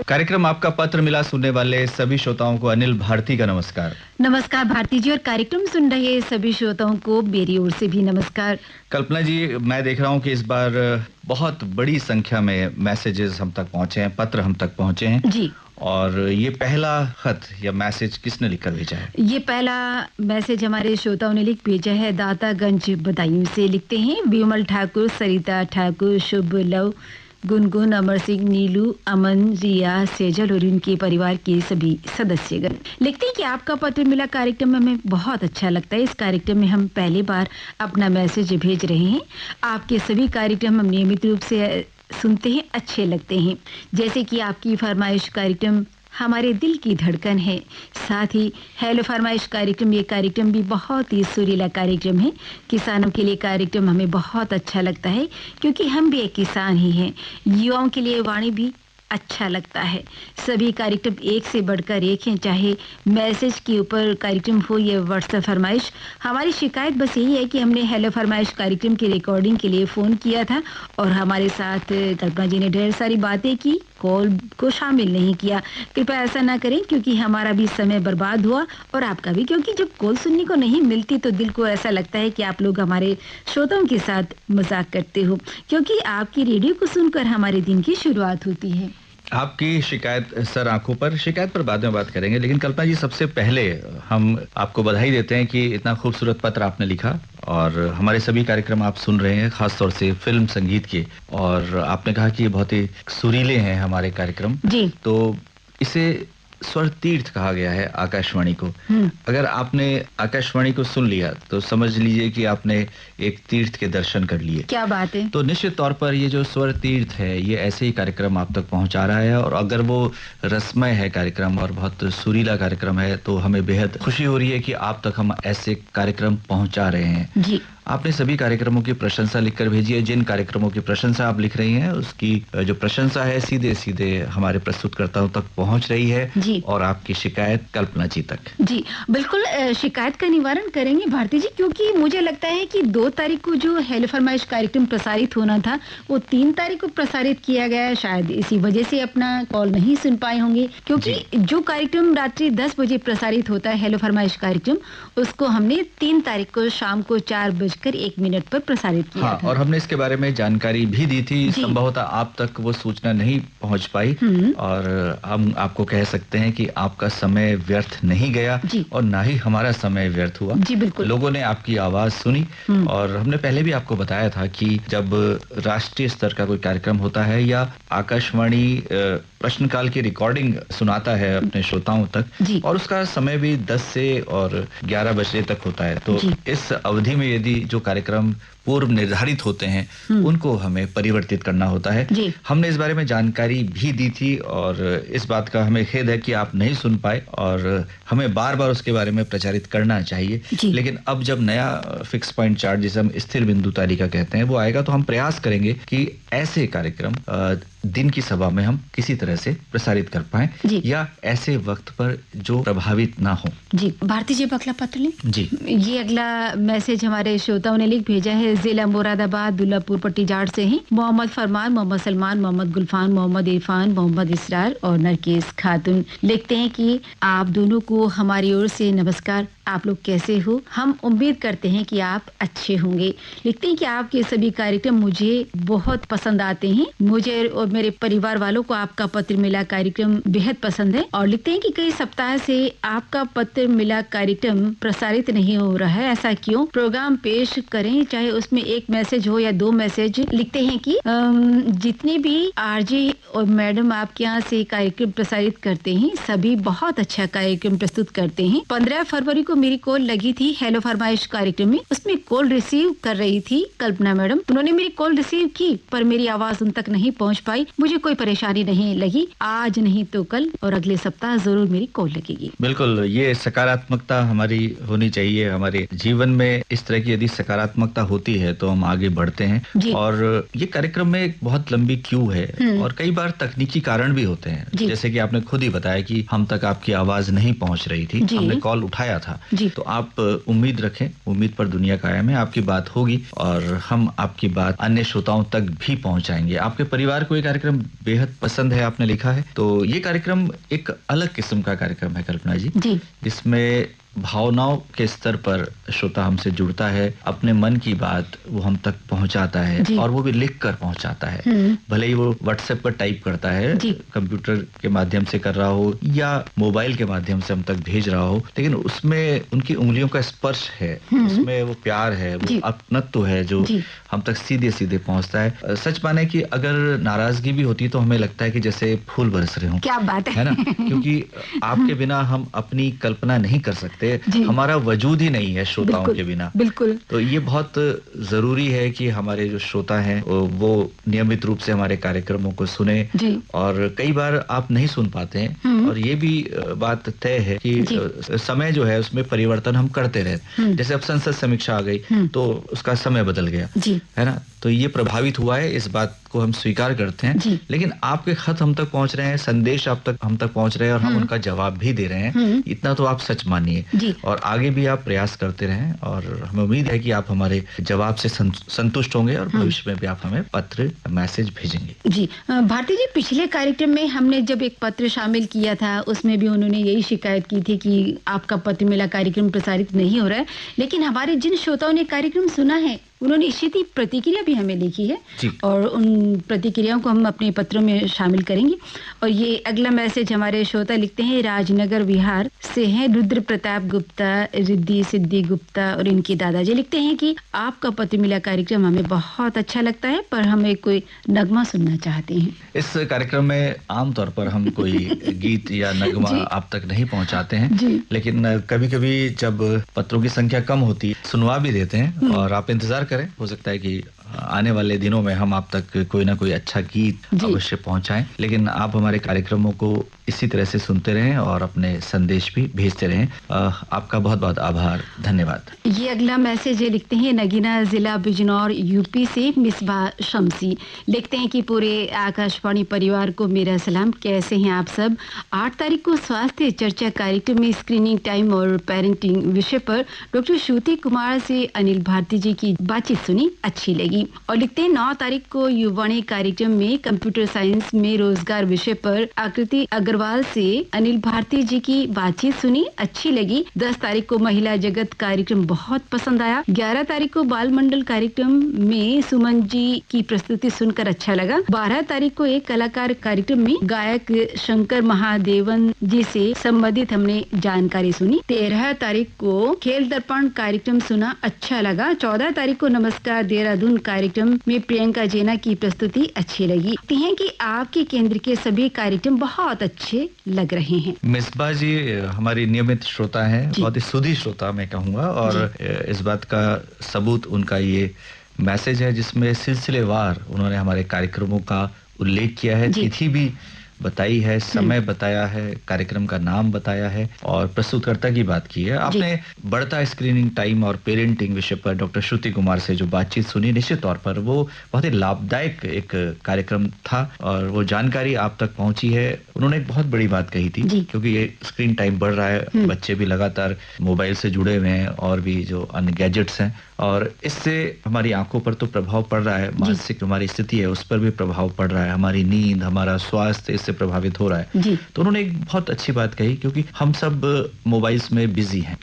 कार्यक्रम आपका पत्र मिला सुनने वाले सभी श्रोताओं को अनिल भारती का नमस्कार। नमस्कार भारती जी, और कार्यक्रम सुन रहे सभी श्रोताओं को मेरी ओर से भी नमस्कार। कल्पना जी, मैं देख रहा हूँ कि इस बार बहुत बड़ी संख्या में मैसेजेस हम तक पहुँचे हैं, पत्र हम तक पहुँचे हैं जी। और ये पहला खत या मैसेज किसने लिखकर भेजा है? ये पहला मैसेज हमारे श्रोताओं ने लिख भेजा है। दातागंज बदायूं से लिखते हैं विमल ठाकुर, सरिता ठाकुर, शुभ लव, गुनगुन, अमर सिंह, नीलू, अमन, रिया, सेजल और उनके परिवार के सभी सदस्यगण। लिखते हैं कि आपका पत्र मिला कार्यक्रम में हमें बहुत अच्छा लगता है। इस कार्यक्रम में हम पहली बार अपना मैसेज भेज रहे हैं। आपके सभी कार्यक्रम हम नियमित रूप से सुनते हैं, अच्छे लगते हैं। जैसे कि आपकी फरमाइश कार्यक्रम हमारे दिल की धड़कन है। साथ ही हेलो फरमाइश कार्यक्रम, ये कार्यक्रम भी बहुत ही सुरीला कार्यक्रम है। किसानों के लिए कार्यक्रम हमें बहुत अच्छा लगता है क्योंकि हम भी एक किसान ही हैं। युवाओं के लिए वाणी भी अच्छा लगता है। सभी कार्यक्रम एक से बढ़कर एक हैं, चाहे मैसेज के ऊपर कार्यक्रम हो या व्हाट्सएप फरमाइश। हमारी शिकायत बस यही है कि हमने हेलो फरमाइश कार्यक्रम की रिकॉर्डिंग के लिए फ़ोन किया था और हमारे साथ कल्पना जी ने ढेर सारी बातें की, कॉल को शामिल नहीं किया। कृपया ऐसा ना करें क्योंकि हमारा भी समय बर्बाद हुआ और आपका भी, क्योंकि जब कॉल सुनने को नहीं मिलती तो दिल को ऐसा लगता है कि आप लोग हमारे श्रोताओं के साथ मजाक करते हो, क्योंकि आपकी रेडियो को सुनकर हमारे दिन की शुरुआत होती है। आपकी शिकायत सर आंखों पर, शिकायत पर बाद में बात करेंगे, लेकिन कल्पना जी सबसे पहले हम आपको बधाई देते हैं कि इतना खूबसूरत पत्र आपने लिखा और हमारे सभी कार्यक्रम आप सुन रहे हैं, खासतौर से फिल्म संगीत के, और आपने कहा कि ये बहुत ही सुरीले हैं हमारे कार्यक्रम जी। तो इसे स्वर तीर्थ कहा गया है आकाशवाणी को। अगर आपने आकाशवाणी को सुन लिया तो समझ लीजिए कि आपने एक तीर्थ के दर्शन कर लिए। क्या बात है। तो निश्चित तौर पर ये जो स्वर तीर्थ है, ये ऐसे ही कार्यक्रम आप तक पहुंचा रहा है, और अगर वो रसमय है कार्यक्रम और बहुत सुरीला कार्यक्रम है तो हमें बेहद खुशी हो रही है कि आप तक हम ऐसे कार्यक्रम पहुंचा रहे हैं जी। आपने सभी कार्यक्रमों की प्रशंसा लिखकर भेजी है। जिन कार्यक्रमों की प्रशंसा आप लिख रही हैं उसकी जो प्रशंसा है सीधे सीधे हमारे प्रस्तुतकर्ताओं तक पहुंच रही है जी। और आपकी शिकायत कल्पना जी तक। जी बिल्कुल, शिकायत का निवारण करेंगे भारती जी, क्योंकि मुझे लगता है कि 2 तारीख को जो हेलो फरमाइश कार्यक्रम प्रसारित होना था वो 3 तारीख को प्रसारित किया गया है। शायद इसी वजह से अपना कॉल नहीं सुन पाए होंगे, क्योंकि जो कार्यक्रम रात्रि 10 बजे प्रसारित होता है हेलो फरमाइश कार्यक्रम, उसको हमने 3 तारीख को शाम को 4:01 पर प्रसारित किया था। और हमने इसके बारे में जानकारी भी दी थी। संभवतः आप तक वो सूचना नहीं पहुंच पाई और हम आपको कह सकते हैं कि आपका समय व्यर्थ नहीं गया और ना ही हमारा समय व्यर्थ हुआ। जी बिल्कुल। लोगों ने आपकी आवाज सुनी और हमने पहले भी आपको बताया था कि जब राष्ट्रीय स्तर का कोई कार्यक्रम होता है या आकाशवाणी प्रश्नकाल की रिकॉर्डिंग सुनाता है अपने श्रोताओं तक, और उसका समय भी 10 से और 11 बजे तक होता है, तो इस अवधि में यदि जो कार्यक्रम पूर्व निर्धारित होते हैं उनको हमें परिवर्तित करना होता है। हमने इस बारे में जानकारी भी दी थी और इस बात का हमें खेद है कि आप नहीं सुन पाए और हमें बार बार उसके बारे में प्रचारित करना चाहिए। लेकिन अब जब नया फिक्स पॉइंट चार्ट, जिसे हम स्थिर बिंदु तालिका कहते हैं, वो आएगा तो हम प्रयास करेंगे कि ऐसे कार्यक्रम दिन की सभा में हम किसी तरह से प्रसारित कर पाएं या ऐसे वक्त पर जो प्रभावित ना हो। जी भारती जी, अगला पत्र लें। जी, ये अगला मैसेज हमारे श्रोताओं ने लिख भेजा है। जिला मुरादाबाद दुल्लापुर पट्टी जाट से हैं मोहम्मद फरमान, मोहम्मद सलमान, मोहम्मद गुलफान, मोहम्मद इरफान, मोहम्मद इसरार और नरगिस खातून। लिखते हैं कि आप दोनों को हमारी ओर से नमस्कार। आप लोग कैसे हो? हम उम्मीद करते हैं कि आप अच्छे होंगे। लिखते हैं कि आपके सभी कार्यक्रम मुझे बहुत पसंद आते हैं। मुझे और मेरे परिवार वालों को आपका पत्र मिला कार्यक्रम बेहद पसंद है। और लिखते हैं कि कई सप्ताह से आपका पत्र मिला कार्यक्रम प्रसारित नहीं हो रहा है, ऐसा क्यों? प्रोग्राम पेश करें, चाहे उसमें एक मैसेज हो या 2 मैसेज। लिखते हैं कि जितने भी आरजे और मैडम आपके यहाँ से कार्यक्रम प्रसारित करते हैं सभी बहुत अच्छा कार्यक्रम प्रस्तुत करते हैं। 15 फरवरी को मेरी कॉल लगी थी हेलो फरमाइश कार्यक्रम में, उसमें कॉल रिसीव कर रही थी कल्पना मैडम। उन्होंने मेरी कॉल रिसीव की पर मेरी आवाज उन तक नहीं पहुंच पाई। मुझे कोई परेशानी नहीं लगी। आज नहीं तो कल और अगले सप्ताह जरूर मेरी कॉल लगेगी। बिल्कुल, ये सकारात्मकता हमारी होनी चाहिए। हमारे जीवन में इस तरह की यदि सकारात्मकता होती है तो हम आगे बढ़ते हैं। और ये कार्यक्रम में एक बहुत लंबी क्यू है और कई बार तकनीकी कारण भी होते हैं, जैसे कि आपने खुद ही बताया कि हम तक आपकी आवाज नहीं पहुंच रही थी। हमने कॉल उठाया था जी। तो आप उम्मीद रखें, उम्मीद पर दुनिया कायम है, आपकी बात होगी और हम आपकी बात अन्य श्रोताओं तक भी पहुंचाएंगे। आपके परिवार को ये कार्यक्रम बेहद पसंद है, आपने लिखा है, तो ये कार्यक्रम एक अलग किस्म का कार्यक्रम है कल्पना जी, जिसमें भावनाओं के स्तर पर श्रोता हमसे जुड़ता है, अपने मन की बात वो हम तक पहुंचाता है और वो भी लिख कर पहुंचाता है। भले ही वो व्हाट्सएप पर टाइप करता है, कंप्यूटर के माध्यम से कर रहा हो या मोबाइल के माध्यम से हम तक भेज रहा हो, लेकिन उसमें उनकी उंगलियों का स्पर्श है, उसमें वो प्यार है, वो अपनत्व है जो हम तक सीधे सीधे पहुंचता है। सच माने कि अगर नाराजगी भी होती है तो हमें लगता है कि जैसे फूल बरस रहे हो। क्या बात है ना, क्योंकि आपके बिना हम अपनी कल्पना नहीं कर सकते, हमारा वजूद ही नहीं है श्रोताओं के बिना। बिल्कुल। तो ये बहुत जरूरी है कि हमारे जो श्रोता हैं वो नियमित रूप से हमारे कार्यक्रमों को सुने, और कई बार आप नहीं सुन पाते हैं और ये भी बात तय है कि समय जो है उसमें परिवर्तन हम करते रहे। जैसे अब संसद समीक्षा आ गई तो उसका समय बदल गया, है ना, तो ये प्रभावित हुआ है, इस बात को हम स्वीकार करते हैं, लेकिन आपके खत हम तक पहुंच रहे हैं, संदेश हम तक पहुंच रहे हैं और हम उनका जवाब भी दे रहे हैं, इतना तो आप सच मानिए, और आगे भी आप प्रयास करते रहें और हमें उम्मीद है कि आप हमारे जवाब से संतुष्ट होंगे और भविष्य में भी आप हमें पत्र मैसेज भेजेंगे। जी भारती जी, पिछले कार्यक्रम में हमने जब एक पत्र शामिल किया था उसमें भी उन्होंने यही शिकायत की थी कि आपका पत्र मेला कार्यक्रम प्रसारित नहीं हो रहा है, लेकिन हमारे जिन श्रोताओं ने कार्यक्रम सुना है उन्होंने इसी प्रतिक्रिया भी हमें लिखी है और उन प्रतिक्रियाओं को हम अपने पत्रों में शामिल करेंगे। और ये अगला मैसेज हमारे श्रोता लिखते हैं, राजनगर बिहार से हैं रुद्र प्रताप गुप्ता, रिद्धि सिद्धि गुप्ता, और इनके दादाजी लिखते हैं कि आपका पत्र मिला कार्यक्रम हमें बहुत अच्छा लगता है, पर हमें कोई नगमा सुनना चाहते हैं। इस कार्यक्रम में आमतौर पर हम कोई गीत या नगमा आप तक नहीं पहुंचाते हैं, लेकिन कभी कभी जब पत्रों की संख्या कम होती है सुनवा भी देते हैं, और आप इंतजार करें, हो सकता है कि आने वाले दिनों में हम आप तक कोई ना कोई अच्छा गीत अवश्य पहुंचाएं। लेकिन आप हमारे कार्यक्रमों को इसी तरह से सुनते रहें और अपने संदेश भी भेजते रहें। आपका बहुत बहुत आभार, धन्यवाद। ये अगला मैसेज लिखते हैं नगीना, जिला बिजनौर, यूपी से मिसबा शमसी लिखते हैं कि पूरे आकाशवाणी परिवार को मेरा सलाम। कैसे हैं आप सब? 8 तारीख को स्वास्थ्य चर्चा कार्यक्रम में स्क्रीनिंग टाइम और पेरेंटिंग विषय पर डॉक्टर श्रुति कुमार से अनिल भारती जी की बातचीत सुनी, अच्छी लगी। और लिखते हैं 9 तारीख को युवाणी कार्यक्रम में कंप्यूटर साइंस में रोजगार विषय पर आकृति अग्रवाल से अनिल भारती जी की बातचीत सुनी, अच्छी लगी। 10 तारीख को महिला जगत कार्यक्रम बहुत पसंद आया। 11 तारीख को बाल मंडल कार्यक्रम में सुमन जी की प्रस्तुति सुनकर अच्छा लगा। 12 तारीख को एक कलाकार कार्यक्रम में गायक शंकर महादेवन जी से संबंधित हमने जानकारी सुनी। 13 तारीख को खेल दर्पण कार्यक्रम सुना, अच्छा लगा। 14 तारीख को नमस्कार देहरादून कार्यक्रम में प्रियंका जेना की प्रस्तुति अच्छी लगी। कहते हैं कि आपके केंद्र के सभी कार्यक्रम बहुत अच्छे लग रहे हैं। मिसबा जी हमारी नियमित श्रोता हैं, बहुत ही सुधी श्रोता मैं कहूँगा, और इस बात का सबूत उनका ये मैसेज है जिसमें सिलसिलेवार उन्होंने हमारे कार्यक्रमों का उल्लेख किया है, तिथि भी बताई है, समय बताया है, कार्यक्रम का नाम बताया है और प्रस्तुतकर्ता की बात की है। आपने बढ़ता स्क्रीनिंग टाइम और पेरेंटिंग विषय पर डॉक्टर श्रुति कुमार से जो बातचीत सुनी, निश्चित तौर पर वो बहुत ही लाभदायक एक कार्यक्रम था और वो जानकारी आप तक पहुंची है। उन्होंने एक बहुत बड़ी बात कही थी, क्योंकि ये स्क्रीन टाइम बढ़ रहा है, बच्चे भी लगातार मोबाइल से जुड़े हुए हैं और भी जो अन्य गैजेट्स हैं, और इससे हमारी आंखों पर तो प्रभाव पड़ रहा है, मानसिक हमारी स्थिति है उस पर भी प्रभाव पड़ रहा है, हमारी नींद, हमारा स्वास्थ्य इससे प्रभावित हो रहा है। तो उन्होंने एक बहुत अच्छी बात कही, क्योंकि हम सब मोबाइल्स में बिजी हैं,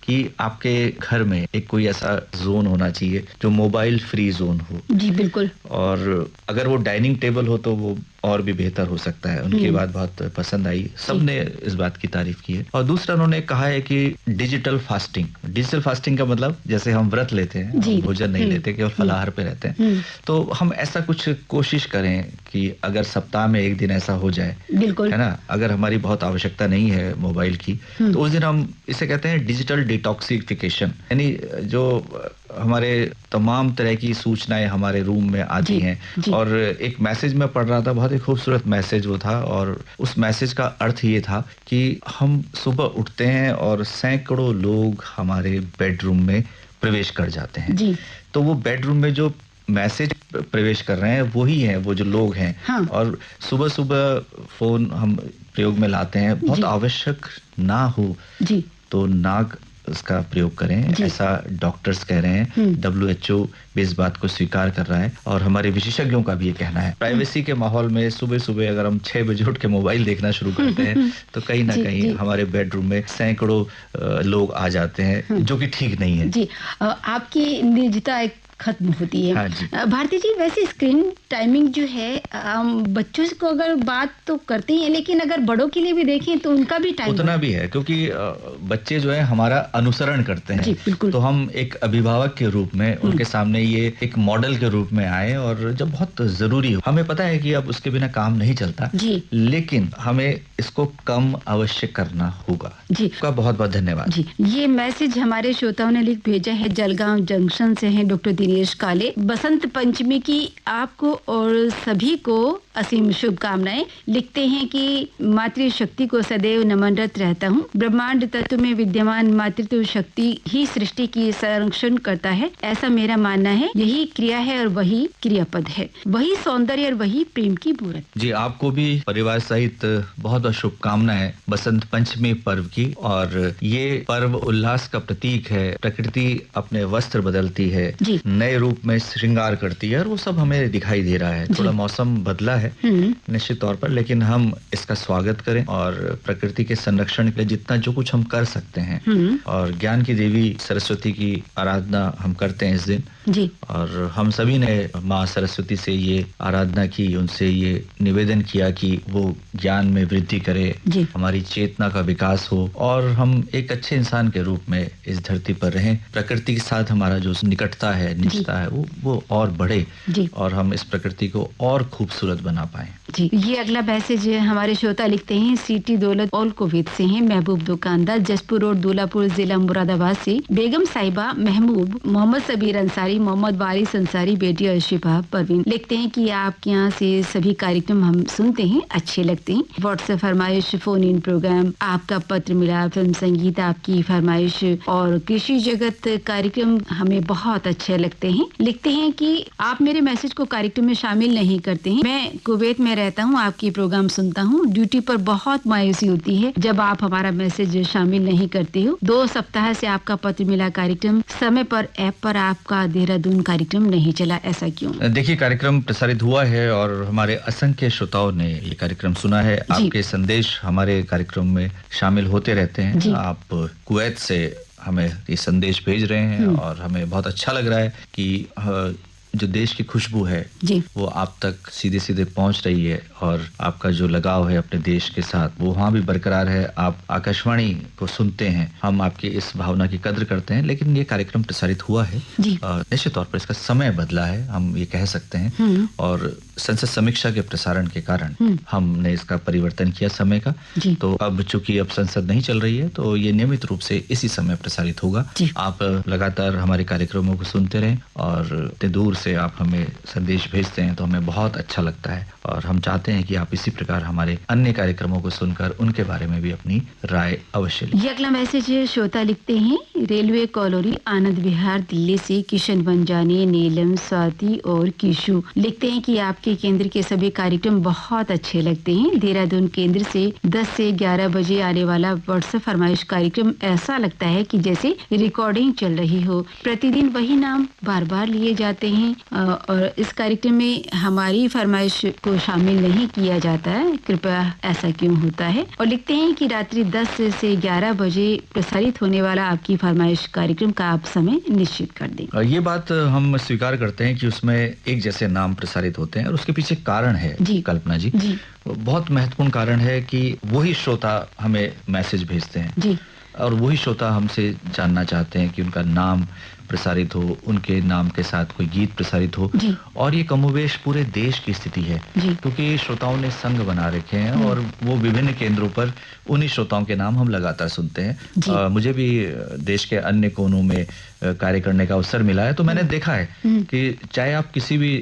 कि आपके घर में एक कोई ऐसा जोन होना चाहिए जो मोबाइल फ्री जोन हो। जी बिल्कुल। और अगर वो डाइनिंग टेबल हो तो वो और भी बेहतर हो सकता है। उनकी बात बहुत पसंद आई, सबने इस बात की तारीफ की है। और दूसरा उन्होंने कहा है कि डिजिटल फास्टिंग का मतलब जैसे हम व्रत लेते हैं, हम भोजन नहीं लेते, केवल फलाहार पे रहते हैं, तो हम ऐसा कुछ कोशिश करें कि अगर सप्ताह में एक दिन ऐसा हो जाए, है ना, अगर हमारी बहुत आवश्यकता नहीं है मोबाइल की, तो उस दिन हम इसे कहते हैं डिजिटल डिटॉक्सिफिकेशन, यानी जो हमारे तमाम तरह की सूचनाएं हमारे रूम में आती हैं। और एक मैसेज में पढ़ रहा था, बहुत ही खूबसूरत मैसेज वो था, और उस मैसेज का अर्थ ये था कि हम सुबह उठते हैं और सैकड़ों लोग हमारे बेडरूम में प्रवेश कर जाते हैं। तो वो बेडरूम में जो मैसेज प्रवेश कर रहे हैं वही हैं, वो जो लोग हैं। और सुबह सुबह फोन हम प्रयोग में लाते हैं, बहुत आवश्यक ना हो तो नाक उसका प्रयोग करें, ऐसा डॉक्टर्स कह रहे हैं। WHO भी इस बात को स्वीकार कर रहा है और हमारे विशेषज्ञों का भी ये कहना है। प्राइवेसी के माहौल में सुबह सुबह अगर हम 6 बजे उठ के मोबाइल देखना शुरू करते हैं तो कहीं ना कहीं हमारे बेडरूम में सैकड़ों लोग आ जाते हैं, जो कि ठीक नहीं है। जी, आपकी निजता एक खत्म होती है। हाँ जी। भारती जी, वैसे स्क्रीन टाइमिंग जो है बच्चों को अगर बात तो करते हैं, लेकिन अगर बड़ों के लिए भी देखें तो उनका भी टाइम उतना भी है, क्योंकि बच्चे जो है हमारा अनुसरण करते हैं। बिल्कुल। तो हम एक अभिभावक के रूप में उनके सामने ये एक मॉडल के रूप में आए, और जब बहुत जरूरी हो, हमें पता है कि अब उसके बिना काम नहीं चलता जी, लेकिन हमें इसको कम अवश्य करना होगा। जी, आपका बहुत बहुत धन्यवाद। जी, ये मैसेज हमारे श्रोताओं ने लिख भेजा है, जलगांव जंक्शन से है डॉक्टर दिनेश काले। बसंत पंचमी की आपको और सभी को असीम शुभकामनाएं। लिखते हैं कि मातृशक्ति को सदैव नमनरत रहता हूँ। ब्रह्मांड तत्व में विद्यमान मातृत्व शक्ति ही सृष्टि की संरक्षण करता है, ऐसा मेरा मानना है। यही क्रिया है और वही क्रियापद है, वही सौंदर्य और वही प्रेम की मूर्त। जी, आपको भी परिवार सहित बहुत बहुत शुभकामनाएं बसंत पंचमी पर्व की। और ये पर्व उल्लास का प्रतीक है। प्रकृति अपने वस्त्र बदलती है, नए रूप में श्रृंगार करती है, और वो सब हमें दिखाई दे रहा है। थोड़ा मौसम बदला है निश्चित तौर पर, लेकिन हम इसका स्वागत करें और प्रकृति के संरक्षण के लिए जितना जो कुछ हम कर सकते हैं, और ज्ञान की देवी सरस्वती की आराधना हम करते हैं इस दिन। जी, और हम सभी ने माँ सरस्वती से ये आराधना की, उनसे ये निवेदन किया कि वो ज्ञान में वृद्धि करे, हमारी चेतना का विकास हो, और हम एक अच्छे इंसान के रूप में इस धरती पर रहें। प्रकृति के साथ हमारा जो निकटता है, निजता है, वो और बढ़े, और हम इस प्रकृति को और खूबसूरत बना पाए। जी, ये अगला मैसेज हमारे श्रोता लिखते हैं, सिटी दौलत ऑल कुवैत से हैं, महबूब दुकानदार, जसपुर रोड, दूलापुर, जिला मुरादाबाद से। बेगम साहिबा, महमूब, मोहम्मद सबीर अंसारी, मोहम्मद वारिस अंसारी, बेटी अर्शिफा परवीन लिखते हैं कि आपके यहाँ से सभी कार्यक्रम हम सुनते हैं, अच्छे लगते हैं। व्हाट्सएप फरमाइश, फोन इन प्रोग्राम, आपका पत्र मिला, फिल्म संगीत, आपकी फरमाइश और कृषि जगत कार्यक्रम हमें बहुत अच्छे लगते हैं। लिखते हैं कि आप मेरे मैसेज को कार्यक्रम में शामिल नहीं करते हैं। मैं कुवैत में रहता हूँ, आपकी प्रोग्राम सुनता हूँ। ड्यूटी पर बहुत मायूसी होती है जब आप हमारा मैसेज शामिल नहीं करते हो। 2 सप्ताह से आपका पत्र मिला कार्यक्रम समय पर ऐप पर आपका देहरादून कार्यक्रम नहीं चला, ऐसा क्यों? देखिए, कार्यक्रम प्रसारित हुआ है और हमारे असंख्य श्रोताओं ने ये कार्यक्रम सुना है। आपके संदेश हमारे कार्यक्रम में शामिल होते रहते हैं। आप कुवैत से हमें ये संदेश भेज रहे हैं और हमें बहुत अच्छा लग रहा है कि जो देश की खुशबू है वो आप तक सीधे सीधे पहुंच रही है, और आपका जो लगाव है अपने देश के साथ वो वहाँ भी बरकरार है। आप आकाशवाणी को सुनते हैं, हम आपकी इस भावना की कद्र करते हैं। लेकिन ये कार्यक्रम प्रसारित हुआ है, निश्चित तौर पर इसका समय बदला है, हम ये कह सकते हैं, और संसद समीक्षा के प्रसारण के कारण हमने इसका परिवर्तन किया समय का। तो अब चूंकि अब संसद नहीं चल रही है, तो ये नियमित रूप से इसी समय प्रसारित होगा। आप लगातार हमारे कार्यक्रमों को सुनते रहें, और इतने दूर से आप हमें संदेश भेजते हैं तो हमें बहुत अच्छा लगता है, और हम चाहते हैं कि आप इसी प्रकार हमारे अन्य कार्यक्रमों को सुनकर उनके बारे में भी अपनी राय अवश्य लिखें। ये अगला मैसेज श्रोता लिखते हैं, रेलवे कॉलोनी, आनंद विहार, दिल्ली से किशन वंजानी, नीलम, स्वाति और किशु लिखते हैं कि आपके केंद्र के सभी कार्यक्रम बहुत अच्छे लगते हैं। देहरादून केंद्र से 10 से 11 बजे आने वाला व्हाट्सएप फरमाइश कार्यक्रम ऐसा लगता है कि जैसे रिकॉर्डिंग चल रही हो। प्रतिदिन वही नाम बार बार लिए जाते हैं, और इस कार्यक्रम में हमारी फरमाइश को शामिल नहीं किया जाता है, कृपया ऐसा क्यों होता है? और लिखते हैं कि रात्रि 10 से 11 बजे प्रसारित होने वाला आपकी फरमाइश कार्यक्रम का आप समय निश्चित कर दें। ये बात हम स्वीकार करते हैं कि उसमें एक जैसे नाम प्रसारित होते हैं, और उसके पीछे कारण है कल्पना जी। बहुत महत्वपूर्ण कारण है कि वही श्रोता हमें मैसेज भेजते हैं, और वही श्रोता हमसे जानना चाहते हैं कि उनका नाम प्रसारित हो, उनके नाम के साथ कोई गीत प्रसारित हो। और ये कमोवेश पूरे देश की स्थिति है, क्योंकि श्रोताओं ने संघ बना रखे हैं, और वो विभिन्न केंद्रों पर उन्हीं श्रोताओं के नाम हम लगातार सुनते हैं। मुझे भी देश के अन्य कोनों में कार्य करने का अवसर मिला है, तो मैंने देखा है कि चाहे आप किसी भी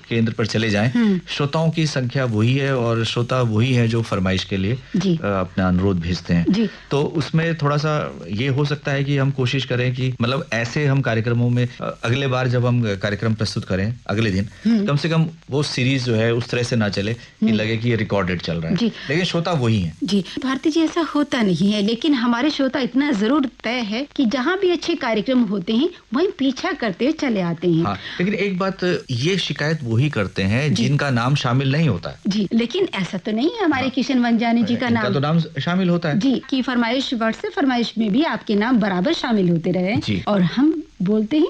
केंद्र पर चले जाएं, श्रोताओं की संख्या वही है, और श्रोता वही है जो फरमाइश के लिए अपना अनुरोध भेजते हैं। तो उसमें थोड़ा सा ये हो सकता है कि हम कोशिश करें कि मतलब ऐसे हम कार्यक्रमों में अगले बार जब हम कार्यक्रम प्रस्तुत करें अगले दिन, कम से कम वो सीरीज जो है उस तरह से ना चले कि लगे कि ये रिकॉर्डेड चल रहा है, लेकिन श्रोता वही है। जी भारती जी, ऐसा होता नहीं है, लेकिन हमारे श्रोता इतना जरूर तय है कि जहाँ भी अच्छे कार्यक्रम होते हैं वहीं पीछा करते चले आते हैं। हाँ, लेकिन एक बात, ये शिकायत वही करते हैं जिनका नाम शामिल नहीं होता है। जी, लेकिन ऐसा तो नहीं है, हमारे किशन वंजानी जी का तो नाम शामिल होता है जी, की फरमाइश व्हाट्सएप फरमाइश में भी आपके नाम बराबर शामिल होते रहे और हम बोलते हैं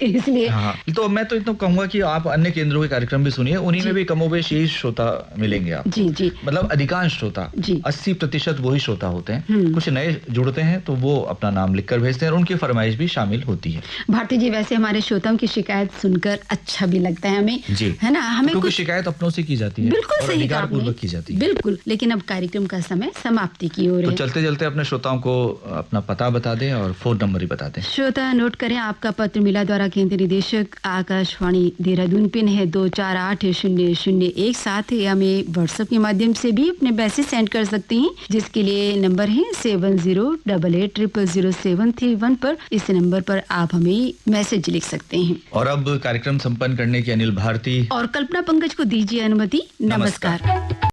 इसलिए। हाँ, तो मैं तो इतना कहूंगा कि आप अन्य केंद्रों के कार्यक्रम भी सुनिए, उन्हीं में भी कमोबेश यही श्रोता मिलेंगे आप। जी जी, मतलब अधिकांश श्रोता 80% वही श्रोता होते हैं। कुछ नए जुड़ते हैं तो वो अपना नाम लिखकर भेजते हैं और उनकी फरमाइश भी शामिल होती है। भारती जी, वैसे हमारे श्रोताओं की शिकायत सुनकर अच्छा भी लगता है हमें, जी, है ना? हमें क्योंकि शिकायत अपनों से की जाती है, बिल्कुल सही अधिकार पूर्वक की जाती है। बिल्कुल, लेकिन अब कार्यक्रम का समय समाप्ति की ओर है। तो चलते चलते अपने श्रोताओं को अपना पता बता दें और फोन नंबर ही बता दें। श्रोता नोट करें, आपका पत्र मिला द्वारा केंद्र निदेशक आकाशवाणी देहरादून, पिन है 248001 या हमें व्हाट्सएप के माध्यम से भी अपने मैसेज सेंड कर सकते हैं, जिसके लिए नंबर है 7088000731 पर। इस नंबर पर आप हमें मैसेज लिख सकते हैं। और अब कार्यक्रम संपन्न करने की अनिल भारती और कल्पना पंकज को दीजिए अनुमति। नमस्कार।